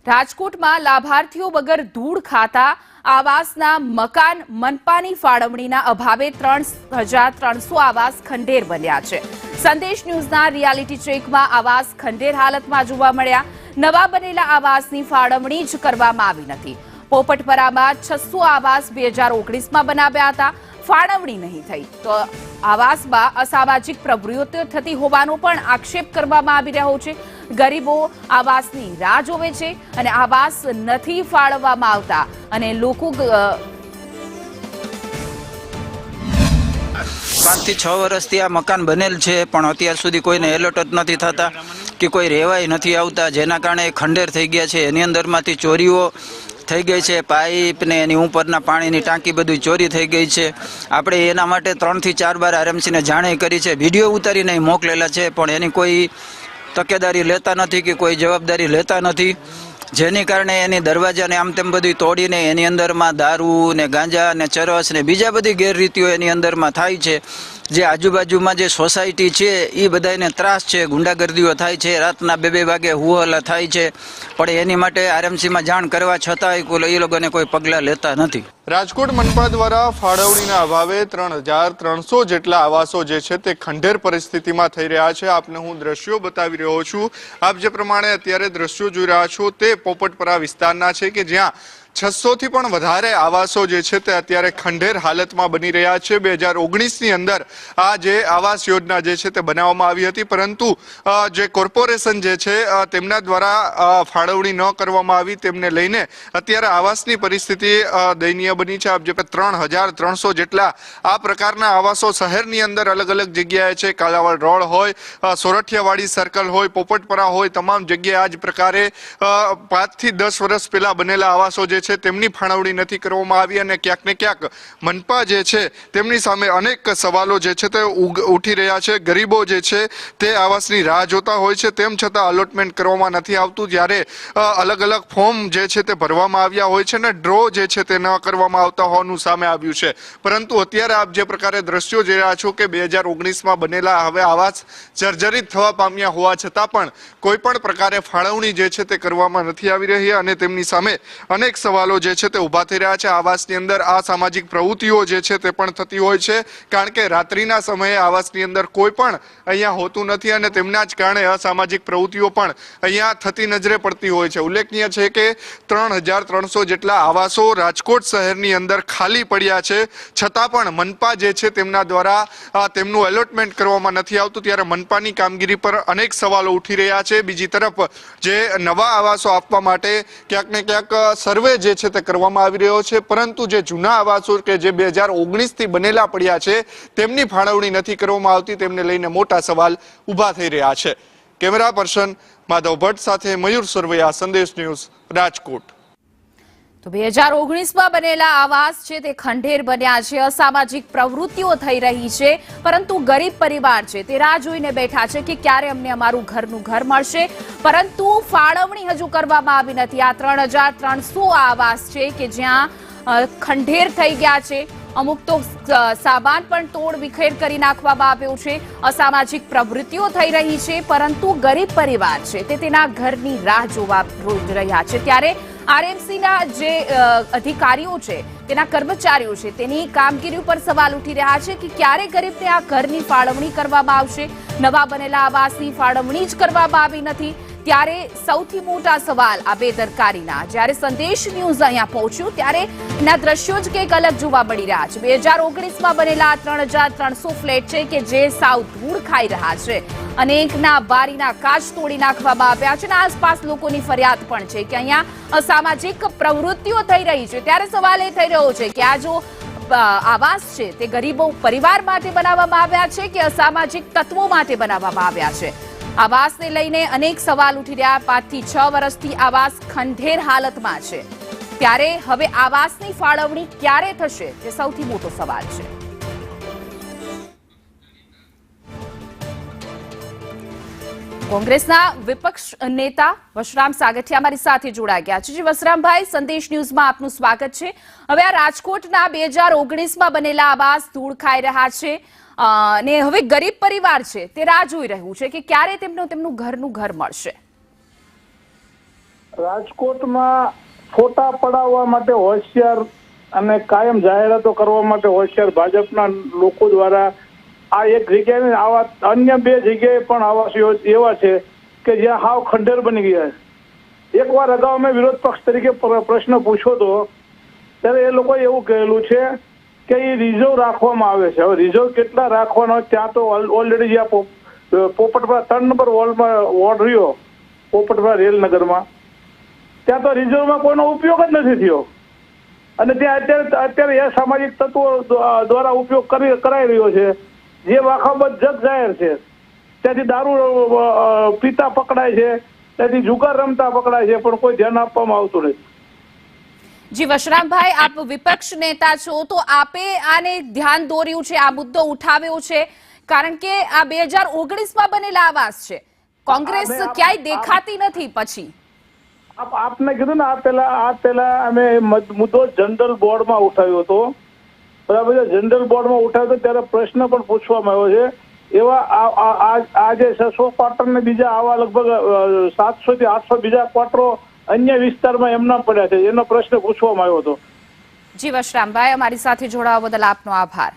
રાજકોટમાં લાભાર્થીઓ વગર ધૂળ ખાતા આવાસના મકાન મનપાની ફાળવણીના અભાવે 3300 આવાસ ખંડેર બન્યા છે। સંદેશ ન્યૂઝના રિયાલિટી ચેકમાં આવાસ ખંડેર હાલતમાં જોવા મળ્યા। નવા બનેલા આવાસની ફાળવણી જ કરવામાં આવી નથી। પોપટપરામાં 600 આવાસ 2019માં બનાવ્યા હતા, ફાળવણી નહીં થઈ તો આવાસમાં અસામાજિક પ્રવૃત્તિઓ થતી હોવાનો પણ આક્ષેપ કરવામાં આવી રહ્યો છે। ગરીબો આવાસની રાહ જોવે છે અને આવાસ નથી ફાળવવામાં આવતા અને લોકો 5 થી 6 વર્ષથી આ મકાન બનેલ છે પણ અત્યાર સુધી કોઈને એલર્ટ જ નથી થતા કે કોઈ રહેવાય નથી આવતા, જેના કારણે ખંડેર થઈ ગયા છે। એની અંદરમાંથી ચોરીઓ થઈ ગઈ છે, પાઇપ ને એની ઉપરના પાણીની ટાંકી બધું ચોરી થઈ ગઈ છે। આપણે એના માટે 3 થી 4 વાર આરએમસીને જાણ કરી છે, વિડીયો ઉતારીને મોકલેલા છે પણ એની કોઈ તકેદારી લેતા નથી કે કોઈ જવાબદારી લેતા નથી, જેની કારણે એની દરવાજાને આમ તેમ બધી તોડીને એની અંદરમાં દારૂ ને ગાંજા ને ચરસ ને બીજા બધી ગેરરીતિઓ એની અંદરમાં થાય છે। જે આજુબાજુમાં જે સોસાયટી છે એ બધાને ત્રાસ છે, ગુંડાગર્દીઓ થાય છે, રાતના 2-2 વાગે હુહલા થાય છે, પણ એની માટે આરએમસીમાં જાણ કરવા છતાંય એ લોકોને કોઈ પગલાં લેતા નથી। રાજકોટ મનપા દ્વારા ફાળવણીના અભાવે 3300 જેટલા આવાસો જે છે તે ખંડેર પરિસ્થિતિમાં થઈ રહ્યા છે। આપને હું દ્રશ્યો બતાવી રહ્યો છું। આપ જે પ્રમાણે અત્યારે દ્રશ્યો જોઈ રહ્યા છો તે પોપટપરા વિસ્તારના છે કે જ્યાં 600 થી પણ વધારે આવાસો જે છે તે અત્યારે ખંડેર હાલતમાં બની રહ્યા છે। 2019ની અંદર આ જે આવાસ યોજના જે છે તે બનાવવામાં આવી હતી, પરંતુ જે કોર્પોરેશન જે છે તેમના દ્વારા ફાળવણી ન કરવામાં આવી, તેમને લઈને અત્યારે આવાસની પરિસ્થિતિ દયનીય બની છે। આપ જે 3300 જેટલા આ પ્રકારના આવાસો શહેરની અંદર અલગ અલગ જગ્યાએ છે, કાલાવાડ રોડ હોય, સોરઠિયાવાડી સર્કલ હોય, પોપટપરા હોય, તમામ જગ્યાએ આ જ પ્રકારે 5 થી 10 વર્ષ પહેલા બનેલા આવાસો જે છે તેમની ફાળવણી નથી કરવામાં આવી અને ક્યાંક ને ક્યાંક મનપા જે છે તેમની સામે અનેક સવાલો જે છે તે ઉઠી રહ્યા છે। ગરીબો જે છે તે આવાસની રાહ જોતા હોય છે, તેમ છતાં અલોટમેન્ટ કરવામાં નથી આવતું, જ્યારે અલગ અલગ ફોર્મ જે છે તે ભરવામાં આવ્યા હોય છે અને ડ્રો જે છે તે ન કરવામાં આવતા હોવાનું સામે આવ્યું છે। પરંતુ અત્યારે આપ જે પ્રકારે દ્રશ્યો જોઈ રહ્યા છો કે 2019માં બનેલા હવે આવાસ જર્જરિત થવા પામ્યા હોવા છતાં પણ કોઈ પણ પ્રકારે ફાળવણી જે છે તે કરવામાં નથી આવી રહી અને તેમની સામે અનેક સવાલો જે છે તે ઊભા થઈ રહ્યા છે। આવાસની અંદર આ સામાજિક પ્રવૃત્તિઓ જે છે તે પણ થતી હોય છે, કારણ કે રાત્રિના સમયે આવાસની અંદર કોઈ પણ અહીંયા હોતું નથી અને તેમના જ કારણે અસામાજિક પ્રવૃત્તિઓ પણ અહીંયા થતી નજરે પડતી હોય છે। ઉલ્લેખનીય છે કે 3300 જેટલા આવાસો રાજકોટ શહેરની અંદર ખાલી પડ્યા છે, છતાં પણ મનપા જે છે તેમના દ્વારા તેમનું એલોટમેન્ટ કરવામાં નથી આવતું, ત્યારે મનપાની કામગીરી પર અનેક સવાલો ઉઠી રહ્યા છે। બીજી તરફ જે નવા આવાસો આપવા માટે ક્યાંક ને ક્યાંક સર્વે જે છે તે કરવામાં આવી રહ્યો છે, પરંતુ જે જૂના આવાસો કે જે 2019થી બનેલા પડ્યા છે તેમની ફાળવણી નથી કરવામાં આવતી, તેમને લઈને મોટા સવાલ ઊભા થઈ રહ્યા છે। કેમેરા પર્સન માધવ ભટ્ટ સાથે મયુર સુરવૈયા, સંદેશ ન્યૂઝ, રાજકોટ। તો 2019માં બનેલા આવાસ છે તે ખંડેર બન્યા છે, અસામાજિક પ્રવૃત્તિઓ થઈ રહી છે, પરંતુ ગરીબ પરિવાર છે તે રાહ જોઈને બેઠા છે કે ક્યારે અમને અમારું ઘરનું ઘર મળશે, પરંતુ ફાળવણી હજુ કરવામાં આવી નથી। આ 3300 આવાસ છે કે જ્યાં ખંડેર થઈ ગયા છે, અમુક તો સામાન પણ તોડ વિખેર કરી નાખવામાં આવ્યો છે, અસામાજિક પ્રવૃત્તિઓ થઈ રહી છે, પરંતુ ગરીબ પરિવાર છે તે તેના ઘરની રાહ જોવા રહ્યા છે। ત્યારે આરએમસીના જે અધિકારીઓ છે, તેના કર્મચારીઓ છે, તેની કામગીરી ઉપર સવાલ ઉઠી રહ્યા છે કે ક્યારે ગરીબને આ ઘરની ફાળવણી કરવામાં આવશે। નવા બનેલા આવાસની ફાળવણી જ કરવામાં આવી નથી, ત્યારે સૌથી મોટા સવાલ આ બેદરકારીના। જ્યારે સંદેશ ન્યૂઝ અહીંયા પહોંચ્યું ત્યારે એના દ્રશ્યો જ કંઈક અલગ જોવા મળી રહ્યા છે। 2019માં બનેલા 3300 ફ્લેટ છે કે જે સાવ ધૂળ ખાઈ રહ્યા છે, અનેકના બારીના કાચ તોડી નાખવામાં આવ્યા છે અને આસપાસ લોકોની ફરિયાદ પણ છે કે અહીંયા અસામાજિક પ્રવૃત્તિઓ થઈ રહી છે। ત્યારે સવાલ એ થઈ રહ્યો છે કે આ જો આવાસ છે તે ગરીબો પરિવાર માટે બનાવવામાં આવ્યા છે કે અસામાજિક તત્વો માટે બનાવવામાં આવ્યા છે। આવાસને લઈને અનેક સવાલ ઉઠી રહ્યા। 5 થી 6 વર્ષથી આવાસ ખંડેર હાલતમાં છે, ત્યારે હવે આવાસની ફાળવણી ક્યારે થશે તે સૌથી મોટો સવાલ છે। કોંગ્રેસના વિપક્ષ નેતા વશરામ સાગઠિયા અમારી સાથે જોડાઈ ગયા છે। વશરામભાઈ, સંદેશ ન્યૂઝમાં આપનું સ્વાગત છે। હવે આ રાજકોટના 2019માં બનેલા આવાસ ધૂળ ખાઈ રહ્યા છે અને હવે ગરીબ પરિવાર છે તે રાહ જોઈ રહ્યું છે કે ક્યારે તેમનું ઘરનું ઘર મળશે। રાજકોટમાં ફોટા પડાવવા માટે હોશિયાર અને કાયમ જાહેરાતો કરવા માટે હોશિયાર ભાજપના લોકો દ્વારા આ એક જગ્યાએ આવા અન્ય 2 જગ્યાએ પણ આવાસીઓ એવા છે કે જ્યાં હાવ ખંડેર બની ગયા છે. એકવાર અગાઉ મેં વિરોધ પક્ષ તરીકે પ્રશ્ન પૂછ્યો હતો ત્યારે એ લોકોએ એવું કહેલું છે કે એ રિઝર્વ રાખવામાં આવે છે. હવે રિઝર્વ કેટલા રાખવાનો ત્યાં તો ઓલરેડી જ્યાં પોપટપરા 3 નંબર વોર્ડ રહ્યો પોપટપરા રેલનગરમાં ત્યાં તો રિઝર્વમાં કોઈનો ઉપયોગ જ નથી થયો અને ત્યાં અત્યારે એ સામાજિક તત્વો દ્વારા ઉપયોગ કરાઈ રહ્યો છે જે વાખાબત જગ જાહેર છે. ત્યાંથી દારૂ પીતા પકડાય છે, ત્યાંથી જુગાર રમતા પકડાય છે, પણ કોઈ ધ્યાન આપવામાં આવતું નથી. જી વશરામભાઈ, આપ વિપક્ષ નેતા છો તો આપે આને ધ્યાન દોર્યું છે, આ મુદ્દો ઉઠાવ્યો છે, કારણ કે આ 2019માં બનેલા આવાસ છે. કોંગ્રેસ ક્યાંય દેખાતી નથી. પછી આપને કીધું ને આ પેલા અમે મુદ્દો જનરલ બોર્ડમાં ઉઠાવ્યો હતો, બરાબર છે. જનરલ બોર્ડમાં ઉઠાવ્યો હતો ત્યારે પ્રશ્ન પણ પૂછવામાં આવ્યો છે. એવા આ જે 600 ક્વાર્ટર ને બીજા આવા લગભગ 700 થી 800 બીજા ક્વાર્ટરો અન્ય વિસ્તારમાં એમના પડ્યા છે, એનો પ્રશ્ન પૂછવામાં આવ્યો હતો. જી વશરામભાઈ, અમારી સાથે જોડાવા બદલ આપનો આભાર.